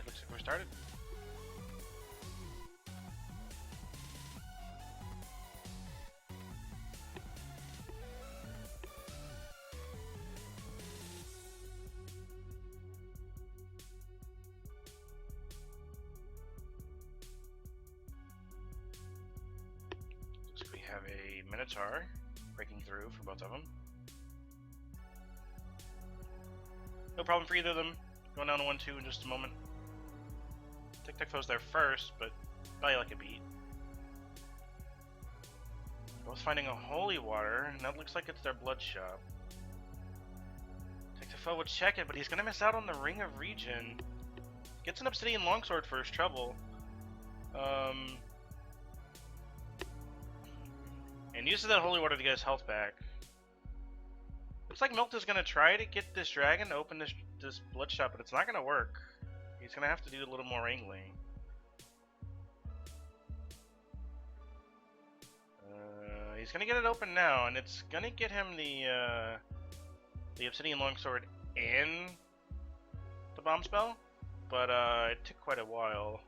Alright, looks like we're started. So we have a Minotaur breaking through for both of them. No problem for either of them. Going down to 1-2 in just a moment. TicTacFoe's there first, but probably like a beat. Both finding a holy water, and that looks like it's their blood shop. TicTacFoe would check it, but he's gonna miss out on the Ring of Regen. Gets an Obsidian Longsword for his trouble. And uses that holy water to get his health back. Looks like Milt is gonna try to get this dragon to open this blood shop, but it's not gonna work. He's gonna have to do a little more angling. He's gonna get it open now, and it's gonna get him the Obsidian Longsword and the bomb spell, but it took quite a while.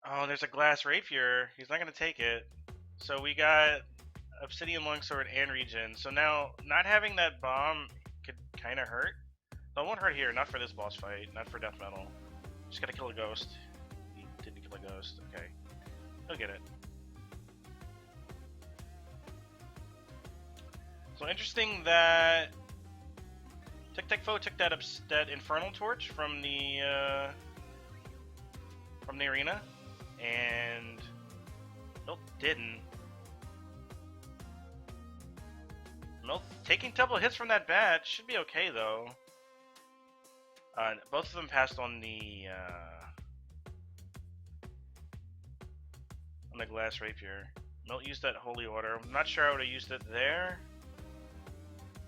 Oh, there's a glass rapier. He's not gonna take it. So we got Obsidian Longsword and regen. So now, not having that bomb could kind of hurt. But it won't hurt here. Not for this boss fight. Not for Death Metal. Just gotta kill a ghost. He didn't kill a ghost. Okay. He'll get it. So interesting that TicTacFoe took that Infernal Torch from the arena, and Milt didn't. Milt taking double hits from that bat should be okay though. Both of them passed on the glass rapier. Milt used that holy water. I'm not sure I would have used it there.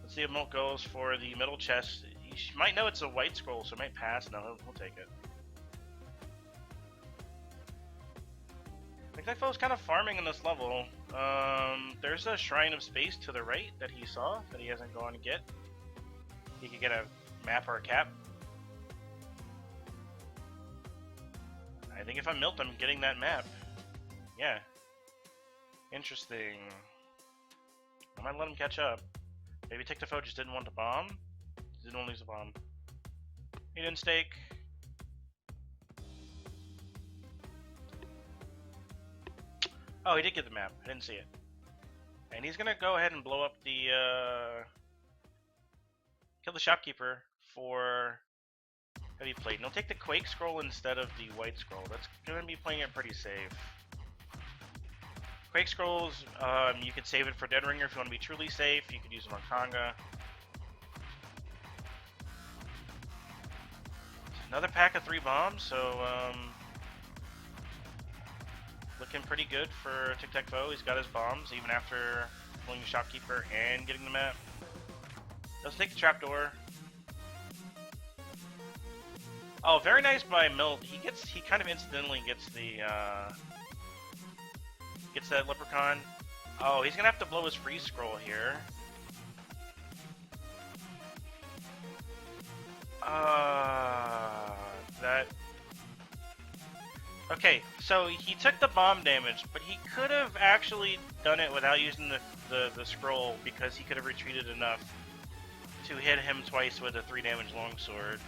Let's see if Milt goes for the middle chest. He might know it's a white scroll, so it might pass. No, he'll take it. TicTacFoe's kind of farming in this level. There's a Shrine of Space to the right that he saw that he hasn't gone to get. He could get a map or a cap. I think if I'm Milt, I'm getting that map. Yeah. Interesting. I might let him catch up. Maybe TicTacFoe just didn't want the bomb. Didn't want to lose the bomb. He didn't stake. Oh, he did get the map. I didn't see it. And he's gonna go ahead and blow up the kill the shopkeeper for heavy plate. And he'll take the Quake scroll instead of the white scroll. That's gonna be playing it pretty safe. Quake scrolls, you could save it for Dead Ringer if you want to be truly safe. You could use them on Conga. Another pack of 3 bombs, so looking pretty good for TicTacFoe. He's got his bombs even after pulling the shopkeeper and getting the map. Let's take the trapdoor. Oh, very nice by Milt. He kind of incidentally gets the gets that leprechaun. Oh, he's gonna have to blow his freeze scroll here. That. Okay, so he took the bomb damage, but he could have actually done it without using the scroll because he could have retreated enough to hit him twice with a 3 damage longsword.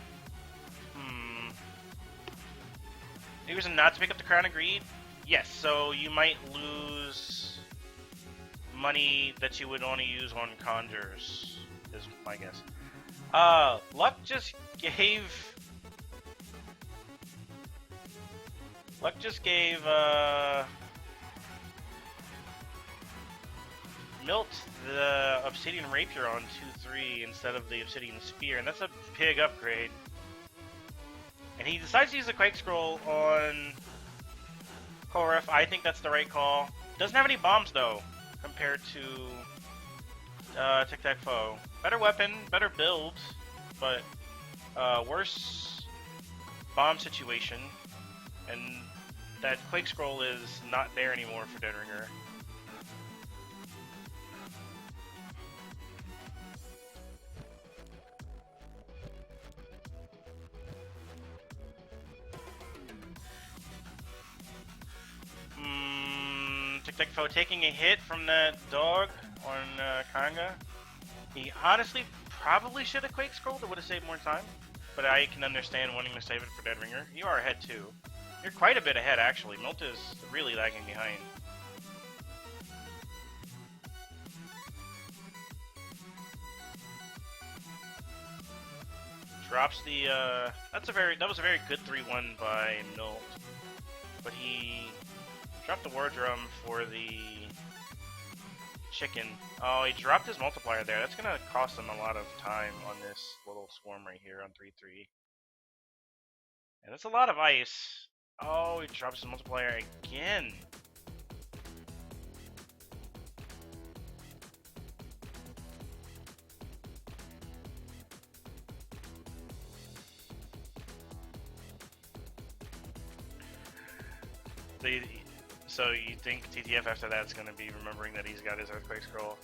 The reason not to pick up the Crown of Greed? Yes, so you might lose money that you would only use on conjures, is my guess. Luck just gave Milt the Obsidian Rapier on 2-3 instead of the Obsidian Spear, and that's a big upgrade. And he decides to use the Quake Scroll on Koref. I think that's the right call. Doesn't have any bombs though, compared to TicTacFoe. Better weapon, better build, but worse bomb situation. And that Quake Scroll is not there anymore for Dead Ringer. TicTacFoe taking a hit from that dog on Kanga. He honestly probably should have Quake Scrolled. It would have saved more time. But I can understand wanting to save it for Dead Ringer. You are ahead too. You're quite a bit ahead actually. Milt is really lagging behind. Drops the that was a very good 3-1 by Milt. But he dropped the War Drum for the chicken. Oh, he dropped his multiplier there. That's gonna cost him a lot of time on this little swarm right here on 3-3. And that's a lot of ice. Oh, he drops his multiplier again. So you think TTF after that's going to be remembering that he's got his Earthquake Scroll?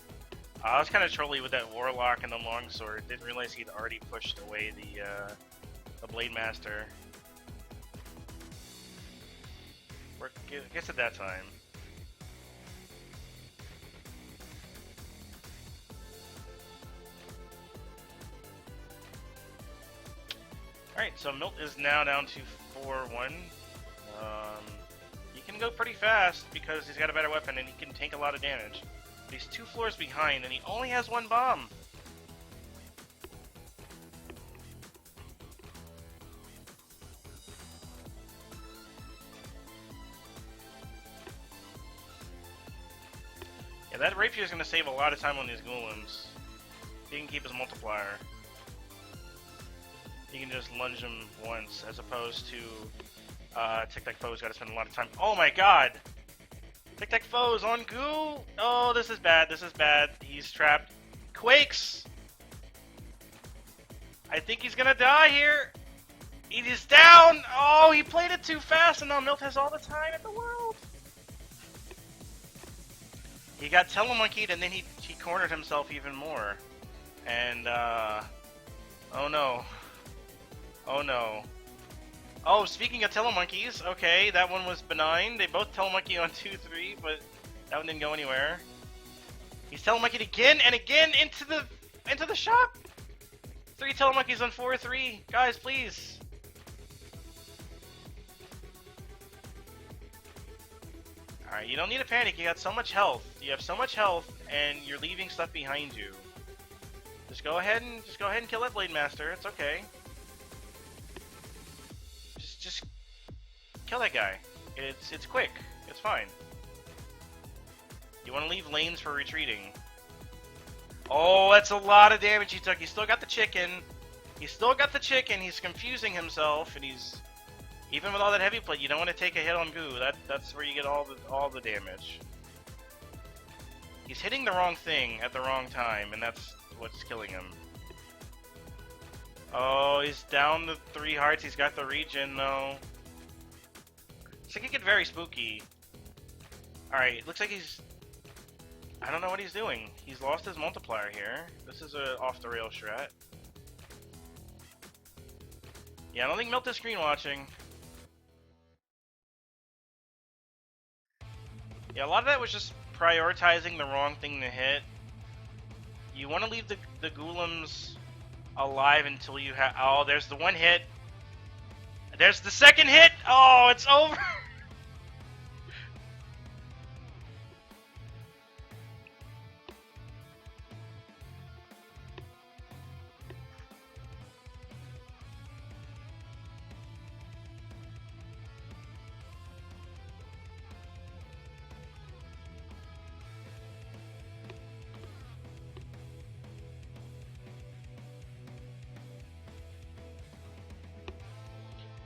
I was kind of trolly with that Warlock and the Longsword. Didn't realize he'd already pushed away the Blade Master. I guess at that time. Alright, so Milt is now down to 4-1. He can go pretty fast because he's got a better weapon and he can take a lot of damage. But he's 2 floors behind and he only has 1 bomb. Yeah, that Rapier is going to save a lot of time on these Golems. He can keep his multiplier. He can just lunge him once, as opposed to TicTacFoe's got to spend a lot of time. Oh my god! TicTacFoe's on goo! Oh, this is bad, this is bad. He's trapped. Quakes! I think he's gonna die here! He is down! Oh, he played it too fast, and now Milt has all the time in the world! He got telemonkeyed, and then he cornered himself even more. And, oh no. Oh no. Oh, speaking of telemonkeys, okay, that one was benign. They both telemonkey on 2-3, but that one didn't go anywhere. He's telemonkeyed again and again into the shop. 3 telemonkeys on 4-3. Guys, please. Alright, you don't need to panic. You got so much health. You have so much health, and you're leaving stuff behind you. Just go ahead and kill that Blade Master. It's okay. Just kill that guy. It's quick. It's fine. You want to leave lanes for retreating. Oh, that's a lot of damage he took. He still got the chicken. He's confusing himself, and he's even with all that heavy plate. You don't want to take a hit on goo. That's where you get all the damage. He's hitting the wrong thing at the wrong time, and that's what's killing him. Oh, he's down to 3 hearts. He's got the regen, though. It's like he get very spooky. Alright, looks like he's... I don't know what he's doing. He's lost his multiplier here. This is a off-the-rail strat. Yeah, I don't think Milt is screen watching. Yeah, a lot of that was just prioritizing the wrong thing to hit. You want to leave the Golems alive until you have... Oh, there's the 1 hit. There's the 2nd hit. Oh, it's over.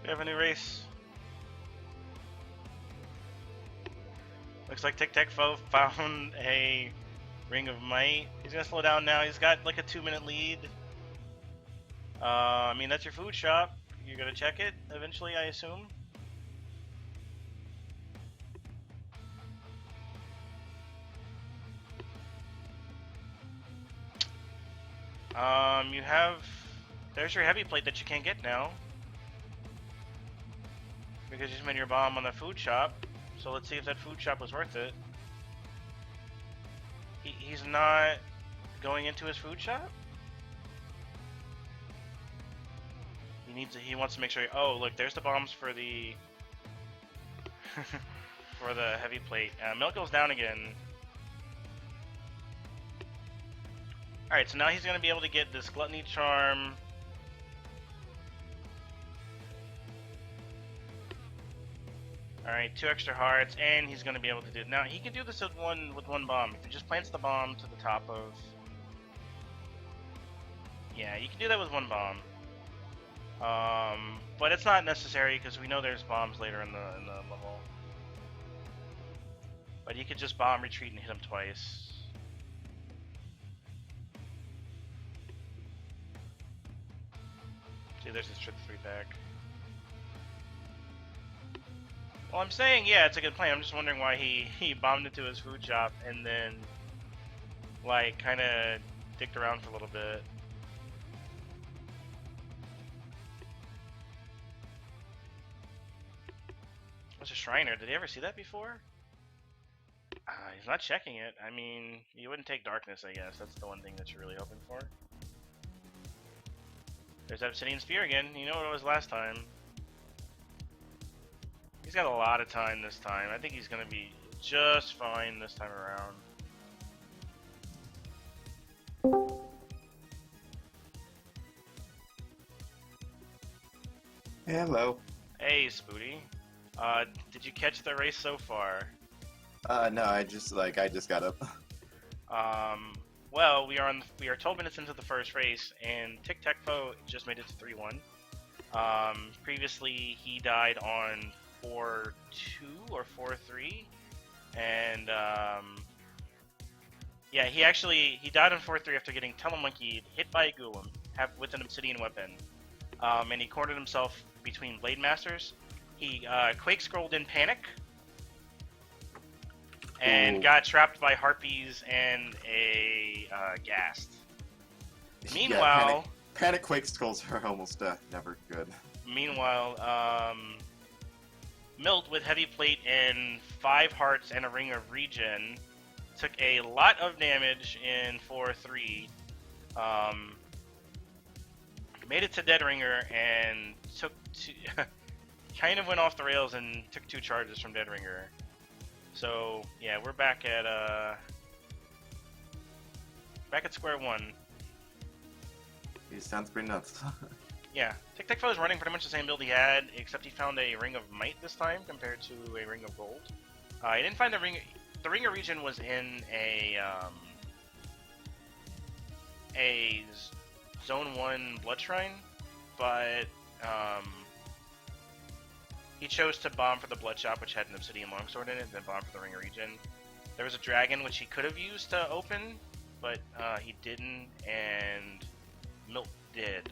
We have a new race. Looks like TicTacFoe found a Ring of Might. He's gonna slow down now. He's got like a 2-minute lead. I mean, that's your food shop. You're gonna check it eventually, I assume. You have... There's your heavy plate that you can't get now. Because you just made your bomb on the food shop. So let's see if that food shop was worth it. He's not going into his food shop? He wants to make sure. Oh, look, there's the bombs for the for the heavy plate. Milk goes down again. All right, so now he's gonna be able to get this gluttony charm. All right, 2 extra hearts, and he's gonna be able to do. Now he can do this with one bomb. If he just plants the bomb to the top of. Yeah, you can do that with 1 bomb. But it's not necessary because we know there's bombs later in the level. But you could just bomb retreat and hit him twice. See, there's his trip 3-pack. Well, I'm saying, yeah, it's a good plan. I'm just wondering why he bombed into his food shop and then, like, kind of dicked around for a little bit. What's a Shriner? Did he ever see that before? He's not checking it. I mean, you wouldn't take darkness, I guess. That's the one thing that you're really hoping for. There's that Obsidian Spear again. You know what it was last time. He's got a lot of time this time. I think he's going to be just fine this time around. Hello. Hey, Spooty. Did you catch the race so far? No, I just got up. Well, we are 12 minutes into the first race, and TicTacFoe just made it to 3-1. Previously, he died on 4-2 or 4-3, and yeah, he died on 4-3 after getting telemonkeyed, hit by a golem, with an obsidian weapon, and he cornered himself between blade masters. He quake scrolled in panic. And got trapped by harpies and a ghast. Meanwhile, yeah, panic quake scrolls are almost never good. Meanwhile, Milt with heavy plate and 5 hearts and a ring of regen took a lot of damage in 4-3. Made it to Dead Ringer and took kind of went off the rails and took 2 charges from Dead Ringer. So yeah, we're back at square one. He sounds pretty nuts. Yeah, TicTacFoe is running pretty much the same build he had, except he found a Ring of Might this time compared to a Ring of Gold. He didn't find the Ring. The Ring of Regen was in a Zone 1 Blood Shrine, but he chose to bomb for the Blood Shop, which had an Obsidian Longsword in it, and then bomb for the Ring of Regen. There was a dragon which he could have used to open, but he didn't, and Milt did.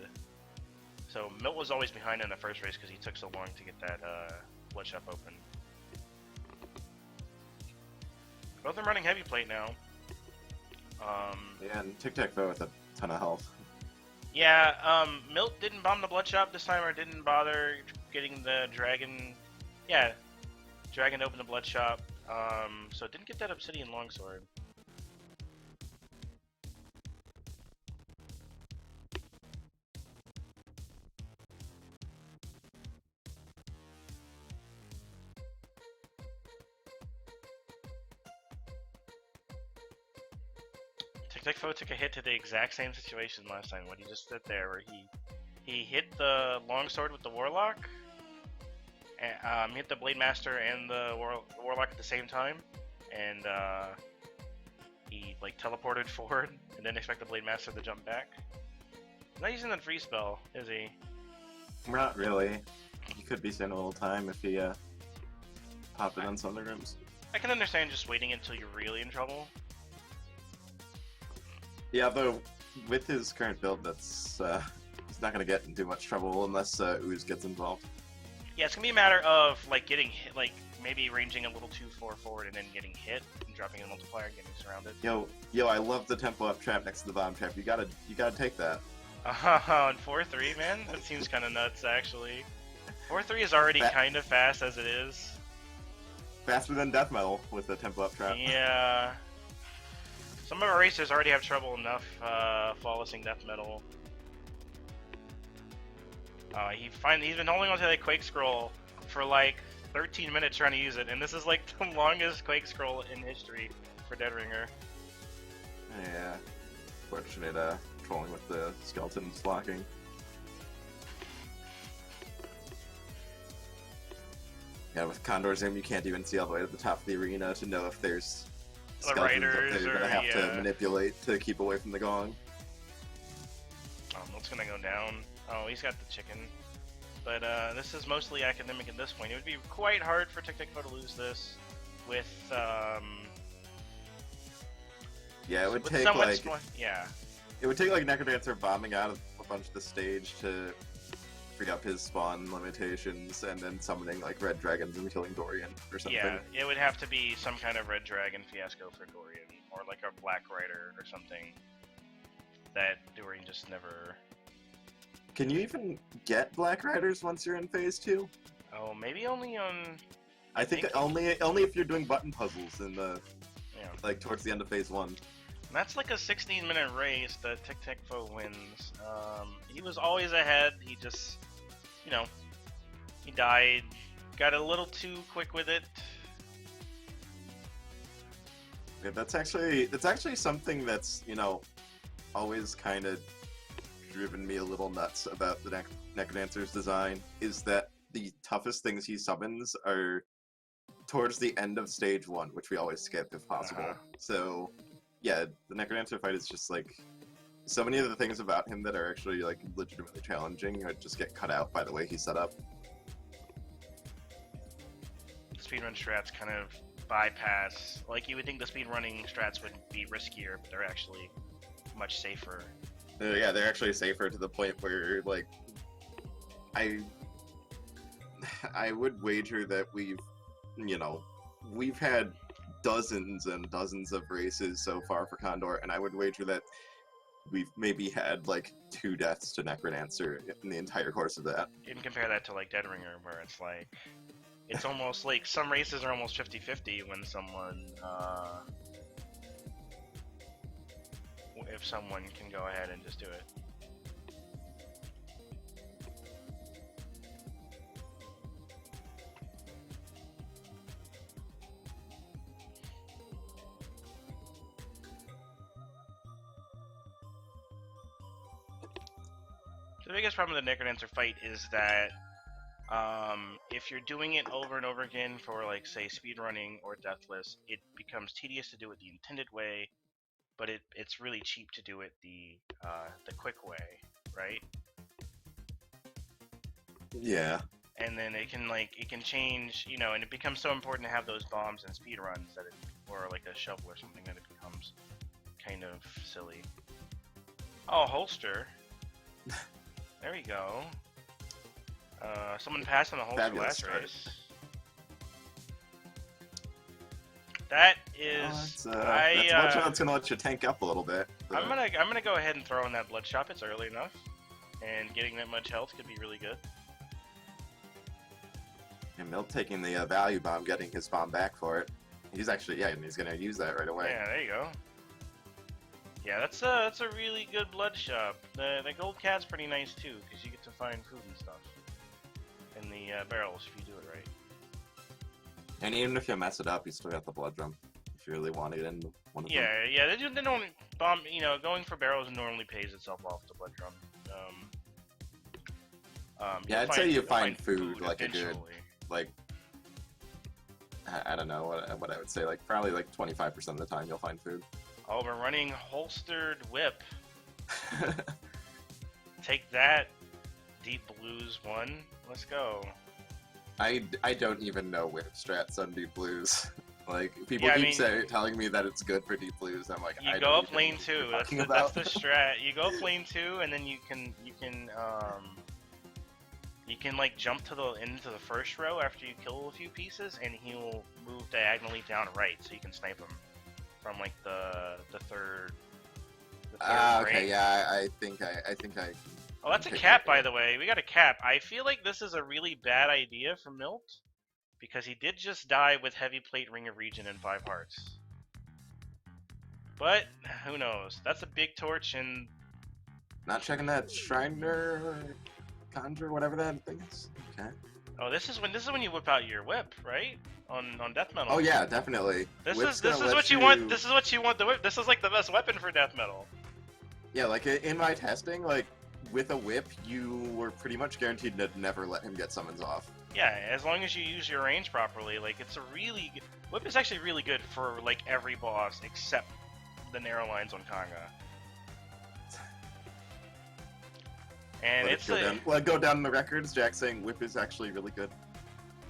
So Milt was always behind in the first race because he took so long to get that Blood Shop open. Both of them running heavy plate now. Yeah, and TicTacFoe with a ton of health. Yeah, Milt didn't bomb the Blood Shop this time, or didn't bother getting the dragon. Yeah, dragon to open the Blood Shop. So didn't get that Obsidian Longsword. TicTacFoe took a hit to the exact same situation last time. When he just stood there, where he hit the Longsword with the Warlock, and hit the Blade Master and the Warlock at the same time, and he like teleported forward and then expect the Blade Master to jump back. He's not using that free spell, is he? Not really. He could be staying a little time if he popped it on some of the rooms. I can understand just waiting until you're really in trouble. Yeah, though with his current build, that's he's not gonna get in too much trouble unless Ooze gets involved. Yeah, it's gonna be a matter of like getting hit, like maybe ranging a little too far forward and then getting hit and dropping a multiplier and getting surrounded. Yo, I love the tempo up trap next to the bomb trap. You gotta take that. On 4-3, man, that seems kind of nuts actually. 4-3 is already kind of fast as it is. Faster than death metal with the tempo up trap. Yeah. Some of our racers already have trouble enough flawlessing death metal. He's been holding onto that Quake Scroll for like 13 minutes trying to use it, and this is like the longest Quake Scroll in history for Deadringer. Yeah. Fortunate trolling with the skeletons blocking. Yeah, with CoNDOR's aim, you can't even see all the way to the top of the arena to know if there's skeletons up there you're gonna have to manipulate to keep away from the gong. Milt's gonna go down. Oh, he's got the chicken. But this is mostly academic at this point. It would be quite hard for TicTacFoe to lose this with yeah, it would take like it would take like Necrodancer bombing out of a bunch of the stage to free up his spawn limitations, and then summoning like red dragons and killing Dorian or something. Yeah, it would have to be some kind of red dragon fiasco for Dorian, or like a black rider or something that Dorian just never. Can you even get Black Riders once you're in Phase 2? Oh, maybe only on. I think only if you're doing button puzzles in the like towards the end of Phase 1. That's like a 16-minute race that TicTacFoe wins. He was always ahead. He just, he died. Got a little too quick with it. Yeah, that's actually something that's always kind of driven me a little nuts about the Necrodancer's design, is that the toughest things he summons are towards the end of stage 1, which we always skip if possible. So yeah, the Necrodancer fight is just like so many of the things about him that are actually like legitimately challenging just get cut out by the way he's set up. Speedrun strats kind of bypass, like you would think the speedrunning strats would be riskier, but they're actually much safer. Yeah, they're actually safer to the point where like I would wager that we've had dozens and dozens of races so far for CoNDOR, and I would wager that we've maybe had like 2 deaths to Necrodancer in the entire course of that. You can compare that to like Deadringer, where it's like it's almost like some races are almost 50-50 when someone if someone can go ahead and just do it. The biggest problem with the Necrodancer fight is that if you're doing it over and over again for, like, say, speedrunning or deathless, it becomes tedious to do it the intended way, but it's really cheap to do it the quick way, right? Yeah. And then it can change, and it becomes so important to have those bombs and speedruns that or like a shovel or something, that it becomes kind of silly. Oh, holster. There we go. Someone passed on the holster last race. That is that's gonna let you tank up a little bit. I'm gonna go ahead and throw in that blood shop. It's early enough, and getting that much health could be really good. And Milt taking the value bomb, getting his bomb back for it. He's actually and he's gonna use that right away. Yeah, there you go. Yeah, that's a really good blood shop. The gold cat's pretty nice too, because you get to find food and stuff in the barrels if you do it right. And even if you mess it up, you still got the blood drum if you really want it in one of them. Yeah, they don't bomb. Going for barrels normally pays itself off the blood drum. I'd say you find food like eventually. A good, like, I don't know what I would say, like probably like 25% of the time you'll find food. Oh, we're running holstered whip. Take that, Deep Blues 1. Let's go. I don't even know whip strats on Deep Blues. Like, people keep telling me that it's good for Deep Blues. I'm like, you go up lane 2. That's the strat. You go up lane 2, and then you can like jump into the first row after you kill a few pieces, and he will move diagonally down right, so you can snipe him from like the third. Okay, rank. yeah, I think I. Oh, that's a cap, by the way. We got a cap. I feel like this is a really bad idea for Milt, because he did just die with heavy plate ring of region and 5 hearts. But who knows? That's a big torch, and Not checking that Shriner, Conjure, whatever that thing is. Okay. oh, this is when you whip out your whip, right? On death metal. Oh yeah, definitely. This Whip's is this gonna is let what you want. This is what you want. The whip. This is like the best weapon for death metal. Yeah, like in my testing, like with a whip, you were pretty much guaranteed to never let him get summons off. Yeah, as long as you use your range properly, like it's a really whip is actually really good for like every boss except the narrow lines on Kanga. And it's go down the records. Jack saying whip is actually really good.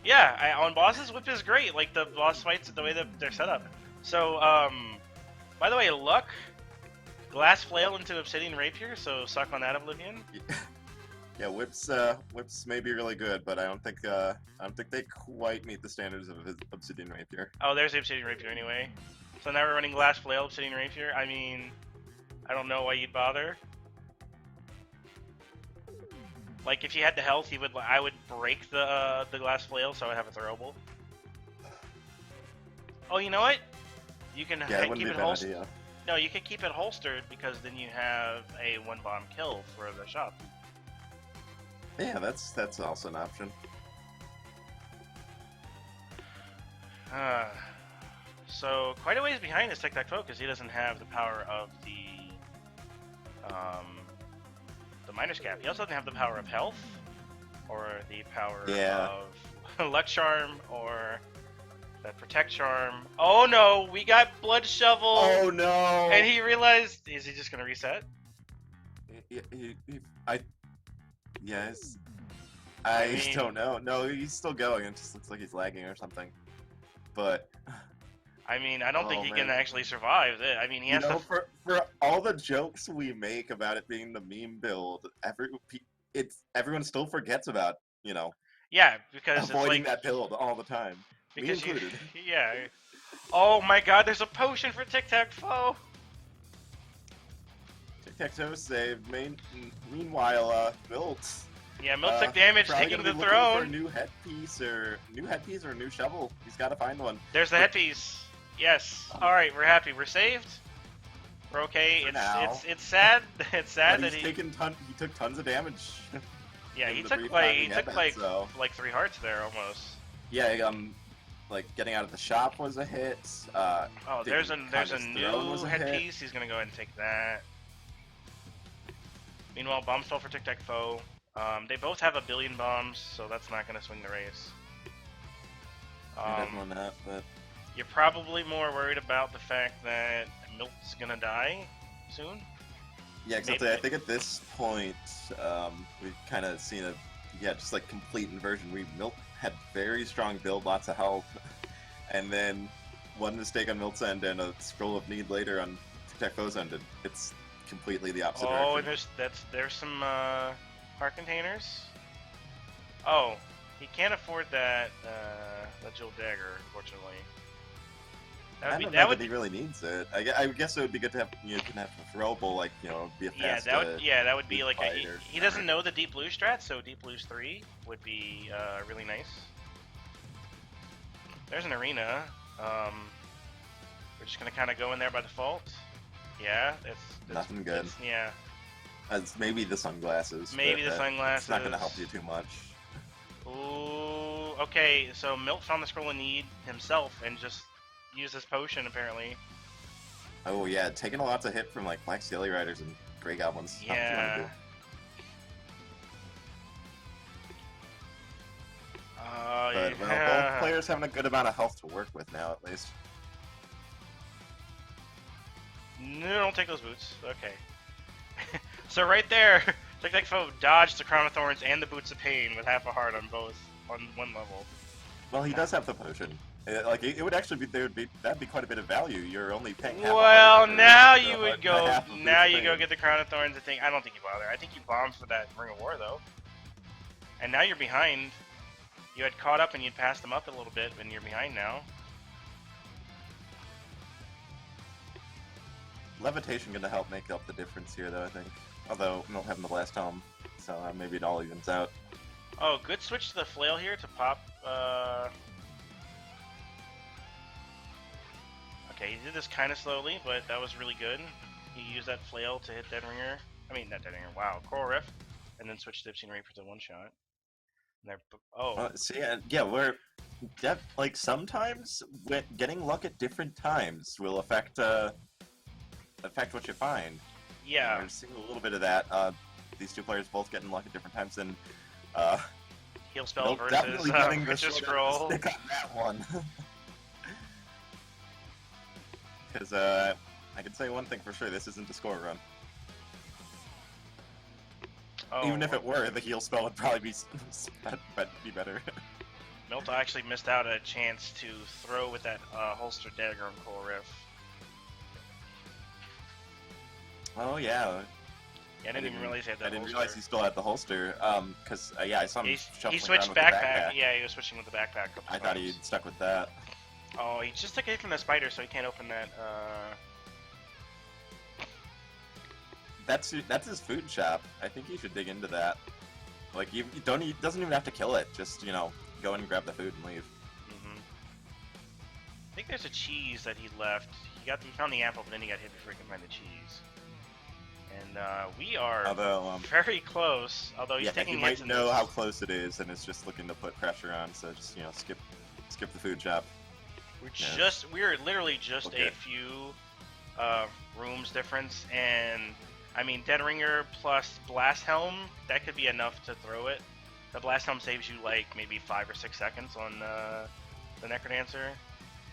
yeah, on bosses, whip is great. Like the boss fights, the way that they're set up. So, by the way, luck, glass flail into obsidian rapier. So suck on that, Oblivion. Yeah, whips may be really good, but I don't think they quite meet the standards of his obsidian rapier. Oh, there's the obsidian rapier anyway. So now we're running glass flail, obsidian rapier. I mean, I don't know why you'd bother. Like if you had the health, I would break the glass flail so I would have a throwable. Oh, you know what? You can keep it holstered. No, you can keep it holstered because then you have a one bomb kill for the shop. Yeah, that's also an option. So quite a ways behind is TicTacFoe because he doesn't have the power of the Miner's Cap. He also doesn't have the power of health, or the power of Luck Charm, or that Protect Charm. Oh no, we got Blood Shovel! Oh no! And he realized, is he just gonna reset? Yes. I don't know. No, he's still going. It just looks like he's lagging or something. But I mean, I don't think he can actually survive it. I mean, he has to. For all the jokes we make about it being the meme build, everyone still forgets about, Yeah, because avoiding it's like, that build all the time. Because me included. Yeah. Oh my God! There's a potion for TicTacFoe. TicTacFoe saved. Meanwhile, Milt. Yeah, Milt took damage taking the throne. For a new headpiece or a new shovel. He's got to find one. There's the headpiece. Yes. All right, we're happy. We're saved. We're okay. It's sad. It's sad that he took tons of damage. Yeah, he took like 3 hearts there almost. Yeah, like getting out of the shop was a hit. There's a new headpiece. He's gonna go ahead and take that. Meanwhile, bomb spell for TicTacFoe. They both have 1 billion bombs, so that's not gonna swing the race. You're probably more worried about the fact that Milt's gonna die soon. Yeah, exactly. I think at this point, we've kind of seen just like complete inversion. Milt had very strong build, lots of health, and then one mistake on Milt's end and a scroll of need later on TicTacFoe's end. It's completely the opposite direction. And there's some heart containers. Oh, he can't afford that Jewel Dagger, unfortunately. I don't know that he really needs it. I guess it would be good to have a throwable, like, be a fast. That would be like he doesn't know the Deep Blue strat, so Deep Blue's 3 would be really nice. There's an arena. We're just gonna kind of go in there by default. Yeah, it's nothing good. Yeah. It's maybe the sunglasses. Maybe the sunglasses. It's not gonna help you too much. Ooh. Okay, so Milt found the scroll of need himself and just use this potion apparently. Oh yeah, taking a lot of hit from like Black Scaly Riders and Grey Goblins. Yeah. But both players having a good amount of health to work with now, at least. No, don't take those boots. Okay. So right there, TicTacFoe dodged the Crown of Thorns and the Boots of Pain with half a heart on one level. Well, he does have the potion. It would actually that'd be quite a bit of value. You're only paying half. Well, now you would go. Now you go get the Crown of Thorns. I don't think you bother. I think you bombed for that Ring of War though. And now you're behind. You had caught up and you'd passed them up a little bit, and you're behind now. Levitation gonna help make up the difference here, though, I think. Although we don't have the blast home, so maybe it all evens out. Oh, good switch to the flail here to pop. Okay, Okay, he did this kind of slowly, but that was really good. He used that flail to hit Dead Ringer. I mean, not Dead Ringer. Wow, Coral Rift, and then switched to Obsidian Reaper to one shot. And they're See, yeah, like sometimes getting luck at different times will affect what you find. yeah. And we're seeing a little bit of that. These two players both getting luck at different times, and Heal spell versus definitely getting the Riches short Scroll. stick on that one. Because I can say one thing for sure: this isn't a score run. Oh, Even if it were, the heal spell would probably be better. Milta actually missed out a chance to throw with that holster dagger on Coral Rift. Oh yeah. Yeah, I didn't even realize he had that I didn't holster. realize he still had the holster. Because yeah, I saw him He shuffling switched around with the backpack. Yeah, he was switching with the backpack. A couple I thought times. he stuck with that. Oh, he just took it from the spider, so he can't open that. That's his food shop. I think you should dig into that. Like you doesn't even have to kill it. Just go in and grab the food and leave. I think there's a cheese that he left. He found the apple, but then he got hit before he could find the cheese. And we are very close. Although he's taking he hits might in know this. how close it is, and is just looking to put pressure on. So just skip the food shop. We're literally just Okay. a few rooms difference, and I mean Dead Ringer plus Blast Helm, that could be enough to throw it. The Blast Helm saves you like maybe 5 or 6 seconds on the Necrodancer.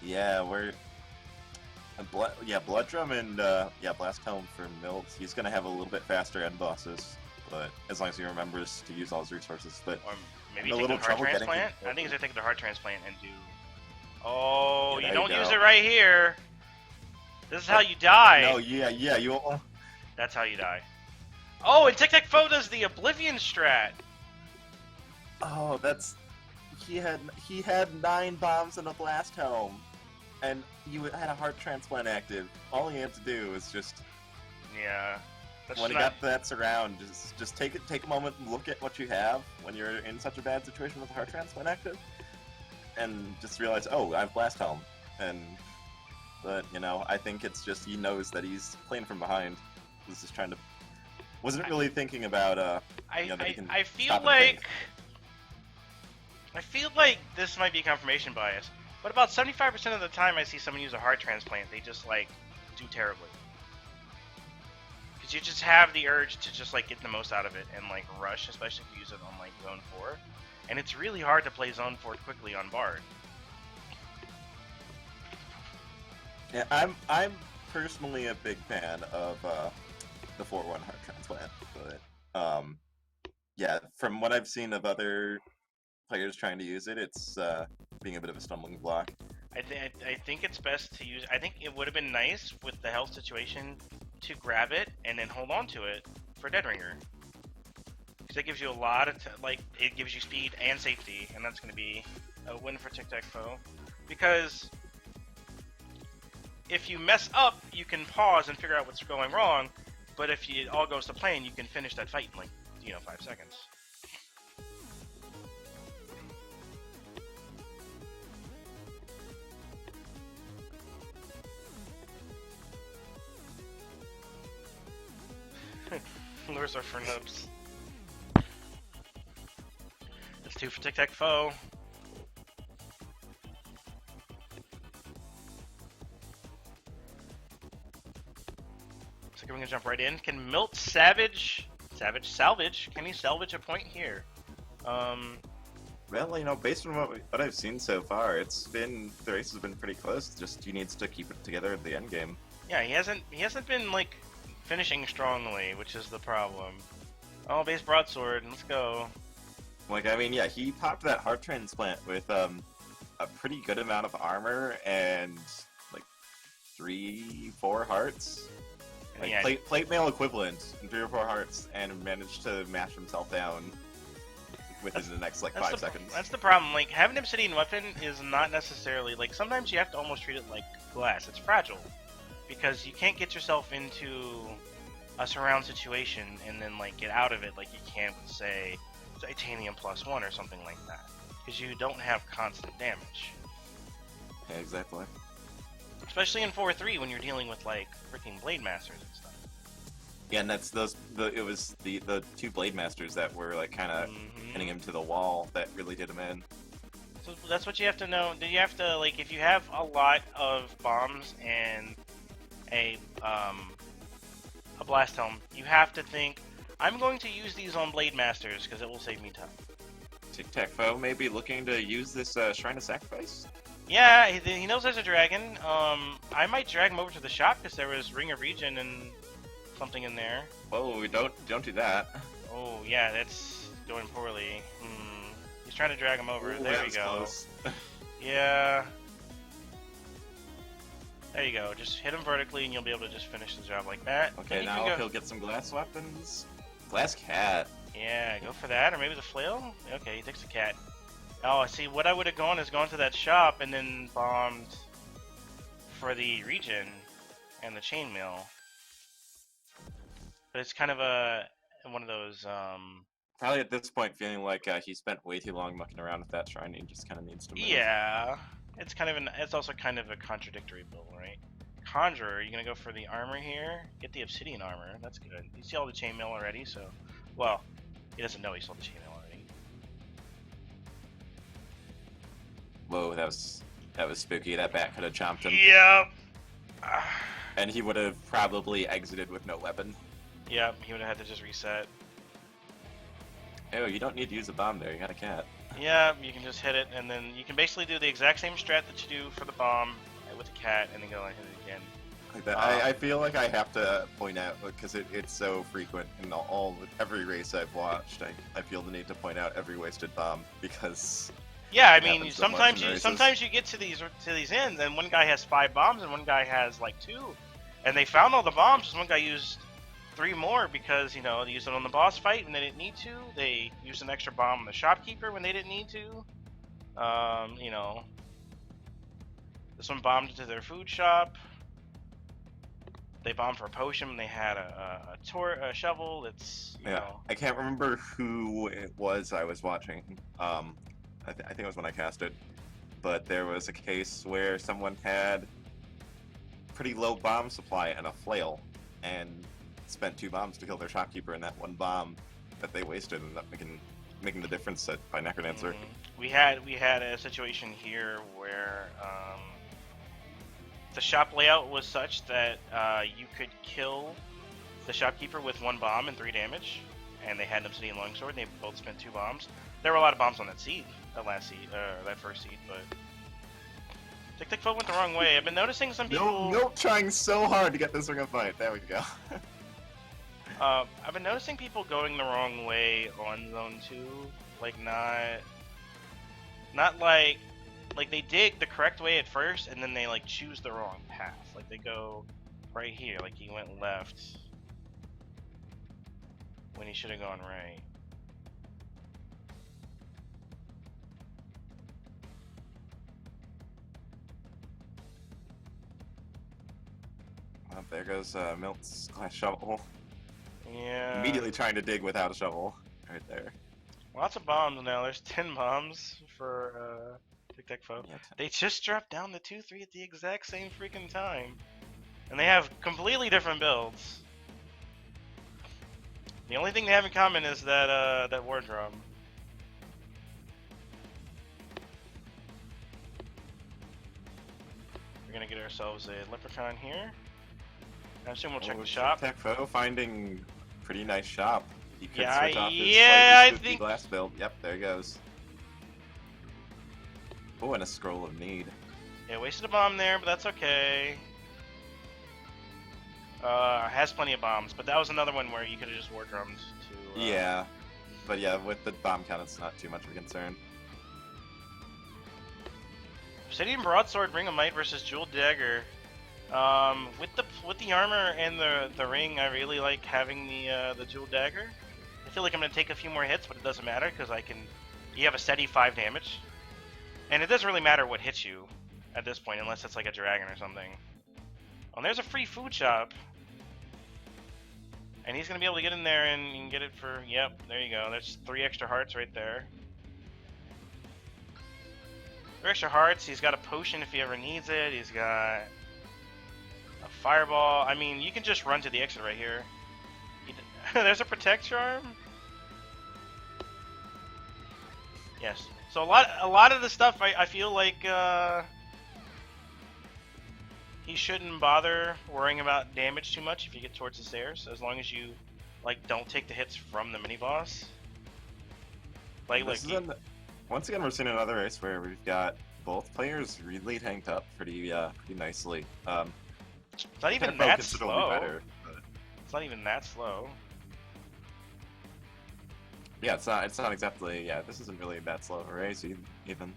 Yeah, Blood Drum and Blast Helm for Milt. He's gonna have a little bit faster end bosses, but as long as he remembers to use all his resources. But Or maybe I'm a take the little heart trouble getting transplant. to- I think he's gonna take the heart transplant and do. Oh, Yeah, you there you don't use go. it right here. This is how you die. No, yeah, you. That's how you die. Oh, and TicTacFoe does the Oblivion strat. Oh, he had 9 bombs and a Blast Helm, and you had a heart transplant active. All he had to do was just Yeah. That's when he not... got that surround, just take a moment and look at what you have when you're in such a bad situation with a heart transplant active, and just realize, oh, I have Blast Helm, but I think it's just he knows that he's playing from behind. He's just wasn't really thinking about that he can I feel stop and like think. I feel like this might be confirmation bias, but about 75% of the time I see someone use a heart transplant, they just like do terribly. Because you just have the urge to just like get the most out of it and like rush, especially if you use it on like Zone 4. And it's really hard to play Zone 4 quickly on Bard. Yeah, I'm personally a big fan of the 4-1 heart transplant, but yeah, from what I've seen of other players trying to use it, it's being a bit of a stumbling block. I think it's best to use. I think it would have been nice with the health situation to grab it and then hold on to it for Dead Ringer, because it gives you a lot of it gives you speed and safety, and that's going to be a win for TicTacFoe. Because if you mess up, you can pause and figure out what's going wrong. But if it all goes to plan, you can finish that fight in like 5 seconds. Lures are for noobs. That's 2 for TicTacFoe. So we're gonna jump right in. Can Milt salvage? Can he salvage a point here? Well, based on what I've seen so far, the race has been pretty close. Just he needs to keep it together at the end game. Yeah, he hasn't been like finishing strongly, which is the problem. Oh, base broadsword, let's go. He popped that heart transplant with a pretty good amount of armor and like 3-4 hearts. Plate mail equivalent in 3 or 4 hearts, and managed to mash himself down within the next 5 seconds. That's the problem. Like, having an obsidian weapon is not necessarily like, sometimes you have to almost treat it like glass. It's fragile because you can't get yourself into a surround situation and then like get out of it like you can with, say, titanium +1 or something like that, because you don't have constant damage. Yeah, exactly. Especially in 4-3 when you're dealing with like freaking Blade Masters and stuff. Yeah, and that's it was the two Blade Masters that were like kind of hitting him to the wall that really did him in. So that's what you have to know. You have to, like, if you have a lot of bombs and a blast helm, you have to think, I'm going to use these on Blade Masters because it will save me time. TicTacFoe may be looking to use this Shrine of Sacrifice. Yeah, he knows there's a dragon. I might drag him over to the shop because there was Ring of Regen and something in there. Whoa, don't do that. Oh yeah, that's going poorly. He's trying to drag him over. Ooh, there we go. Close. Yeah. There you go. Just hit him vertically and you'll be able to just finish the job like that. Okay, now he'll get some glass weapons. Glass cat. Yeah, go for that, or maybe the flail? Okay, he takes the cat. Oh, see, what I would have gone is gone to that shop and then bombed for the regen and the chainmail. But it's kind of one of those, Probably at this point feeling like he spent way too long mucking around with that shrine and he just kind of needs to move. Yeah. It's kind of it's also kind of a contradictory build, right? Conjurer, you're gonna go for the armor here. Get the obsidian armor. That's good. You see all the chainmail already, so well, he doesn't know he saw the chainmail already. Whoa, that was spooky. That bat could have chomped him. Yep. And he would have probably exited with no weapon. Yep, he would have had to just reset. Oh, you don't need to use a bomb there. You got a cat. Yeah, you can just hit it, and then you can basically do the exact same strat that you do for the bomb with the cat, and then go and hit it again. Like that. I feel like I have to point out, because it's so frequent in every race I've watched. I feel the need to point out every wasted bomb because. Yeah, I mean, sometimes you get to these ends, and one guy has 5 bombs, and one guy has like 2, and they found all the bombs. Because one guy used 3 more because, you know, they used it on the boss fight when they didn't need to. They used an extra bomb on the shopkeeper when they didn't need to. You know, this one bombed into their food shop. They bombed for a potion when they had a shovel. It's you know. I can't remember who it was I was watching. I think it was when I casted, but there was a case where someone had pretty low bomb supply and a flail, and spent 2 bombs to kill their shopkeeper, and that one bomb that they wasted ended up making the difference by Necrodancer. We had a situation here where the shop layout was such that you could kill the shopkeeper with 1 bomb and 3 damage, and they had an obsidian longsword, and they both spent 2 bombs. There were a lot of bombs on that seed, that first seed, but TicTacFoe went the wrong way. I've been noticing some people. Nope, trying so hard to get this ring of fight. There we go. I've been noticing people going the wrong way on Zone 2, like not like they dig the correct way at first, and then they like choose the wrong path. Like they go right here, like he went left when he should have gone right. Oh, there goes Milt's glass shovel. Yeah. Immediately trying to dig without a shovel. Right there. Lots of bombs now. There's 10 bombs for TicTacFoe. Yeah, They just dropped down to 2-3 at the exact same freaking time. And they have completely different builds. The only thing they have in common is that war drum. We're gonna get ourselves a leprechaun here. I assume we'll check the shop. TicTacFoe finding pretty nice shop. He could Yeah, switch off his yeah, slightly I think- glass build. Yep, there he goes. Oh, and a scroll of need. Yeah, wasted a bomb there, but that's okay. Has plenty of bombs, but that was another one where you could have just war drummed to. Yeah, but yeah, with the bomb count, it's not too much of a concern. Obsidian Broadsword, Ring of Might versus Jewel Dagger. With the armor and the ring, I really like having the Jewel Dagger. I feel like I'm gonna take a few more hits, but it doesn't matter because you have a steady 5 damage, and it doesn't really matter what hits you at this point unless it's like a dragon or something. Oh, there's a free food shop, and he's gonna be able to get in there and you can get it for yep. There you go. There's 3 extra hearts right there. 3 extra hearts. He's got a potion if he ever needs it. He's got A fireball. I mean, you can just run to the exit right here. There's a protect charm. Yes. So a lot of the stuff I feel like he shouldn't bother worrying about damage too much if you get towards the stairs, as long as you like don't take the hits from the mini boss. Once again, we're seeing another race where we've got both players really tanked up pretty nicely. It's not even TicTacFoe that considerably slow. better, but... It's not even that slow. Yeah, it's not exactly. Yeah, this isn't really that slow of a race even.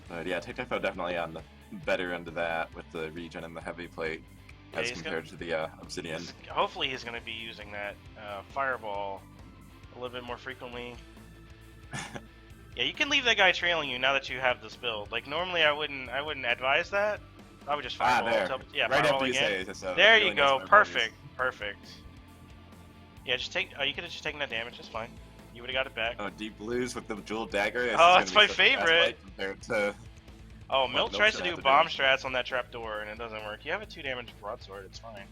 But yeah, TicTacFoe definitely on the better end of that with the regen and the heavy plate as compared to the obsidian. Hopefully he's going to be using that fireball a little bit more frequently. Yeah, you can leave that guy trailing you now that you have this build. Like normally I wouldn't advise that. I would just fireball. There. Right fireball after you again. say so there really you go. nice Perfect. Perfect. Yeah, just take. You could have just taken that damage. It's fine. You would have got it back. Oh, deep blues with the jewel dagger. Oh, that's my favorite. Compared to oh, Milt tries to do bomb strats on that trapdoor and it doesn't work. You have a 2 damage broadsword. It's fine.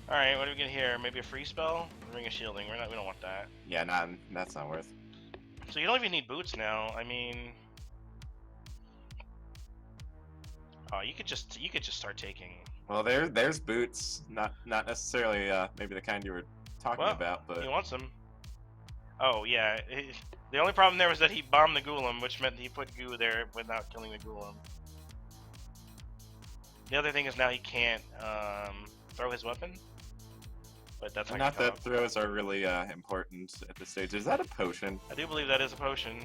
All right, what do we get here? Maybe a free spell. Ring of shielding. We don't want that. Yeah, that's not worth. So you don't even need boots now. I mean, oh, you could just start taking. Well, there's boots. Not necessarily maybe the kind you were talking about, but he wants them. Oh yeah. The only problem there was that he bombed the Golem, which meant he put goo there without killing the Golem. The other thing is now he can't throw his weapon. But that's not that throws are really important at this stage. Is that a potion? I do believe that is a potion.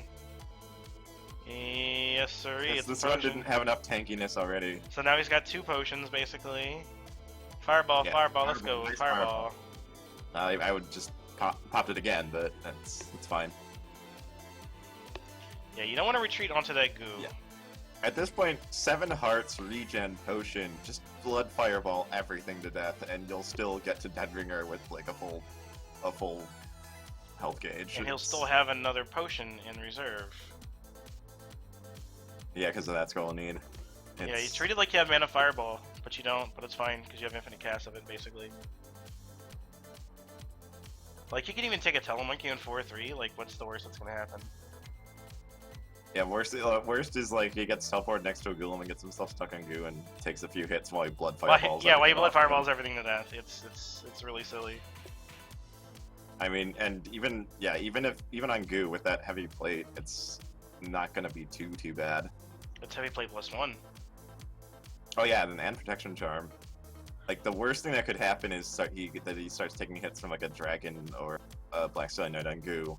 Yes, sir. This one didn't have enough tankiness already. So now he's got 2 potions, basically. Fireball, yeah, fireball, let's go. Nice fireball. I would just popped it again, but it's fine. Yeah, you don't want to retreat onto that goo. Yeah. At this point, 7 hearts, regen, potion, just blood fireball everything to death, and you'll still get to Deadringer with like a full health gauge. And he'll still have another potion in reserve. Yeah, because of that scroll need. Yeah, you treat it like you have mana fireball, but you don't, but it's fine, because you have infinite cast of it, basically. Like, you can even take a Telemonkey in 4-3, like, what's the worst that's gonna happen? Yeah, worst is like he gets teleported next to a golem and gets himself stuck in goo and takes a few hits while he blood fireballs. Yeah, while he blood fireballs everything to death. It's really silly. I mean, and even on goo with that heavy plate, it's not gonna be too bad. It's heavy plate +1. Oh yeah, and protection charm. Like the worst thing that could happen is that he starts taking hits from like a dragon or a black stone knight on goo,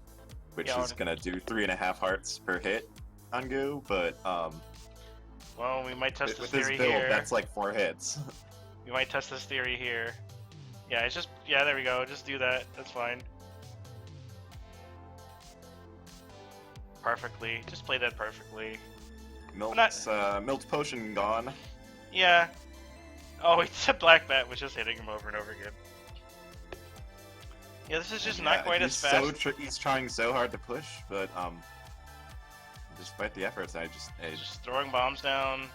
which is gonna do 3.5 hearts per hit on goo. But well, we might test this with theory this build, here. that's like 4 hits. We might test this theory here. Yeah, it's just there we go. Just do that. That's fine. Perfectly. Just play that perfectly. Milt's potion gone. Yeah. Oh, it's a black bat was just hitting him over and over again. Yeah, this is just not quite as fast. He's trying so hard to push, but despite the efforts, just throwing bombs down.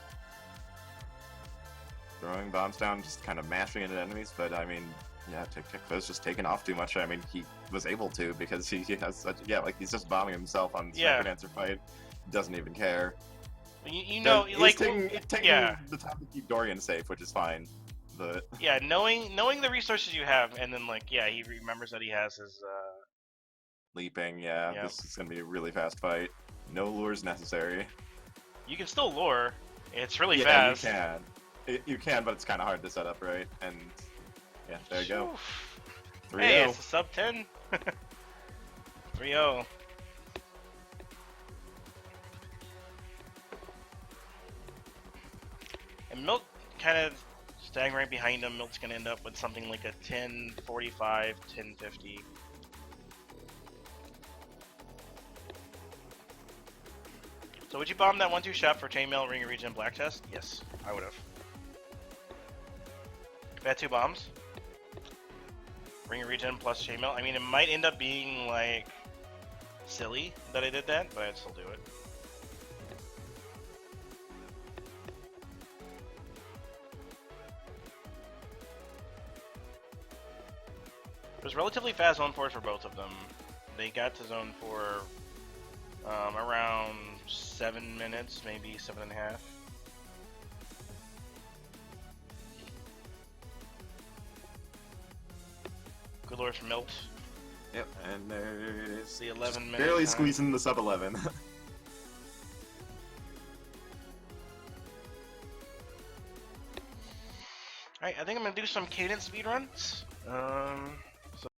Just kind of mashing into enemies. But I mean, yeah, TicTacFoe's just taking off too much. I mean, he was able to because he has such like he's just bombing himself on the second answer fight. Doesn't even care. You know, he's like taking the time to keep Dorian safe, which is fine. But yeah, knowing the resources you have, and then he remembers that he has his leaping. Yeah, yep. This is gonna be a really fast fight. No lures necessary. You can still lure. It's really fast. Yeah, you can, but it's kind of hard to set up right. And yeah, there you go. 3-0. Hey, it's a sub 10. 3-0. And Milt kind of staying right behind him. Milt's gonna end up with something like a 10-45, 10-50. So would you bomb that 1-2 shot for chainmail, ring of regen, black chest? Yes, I would have. If I had 2 bombs, ring of regen plus chainmail. I mean, it might end up being like silly that I did that, but I'd still do it. relatively fast zone 4s for both of them. They got to zone 4 around 7 minutes, maybe 7.5. Good lord from Milt. Yep, and there it is. The 11 minute Barely time. squeezing the sub 11. Alright, I think I'm gonna do some cadence speedruns.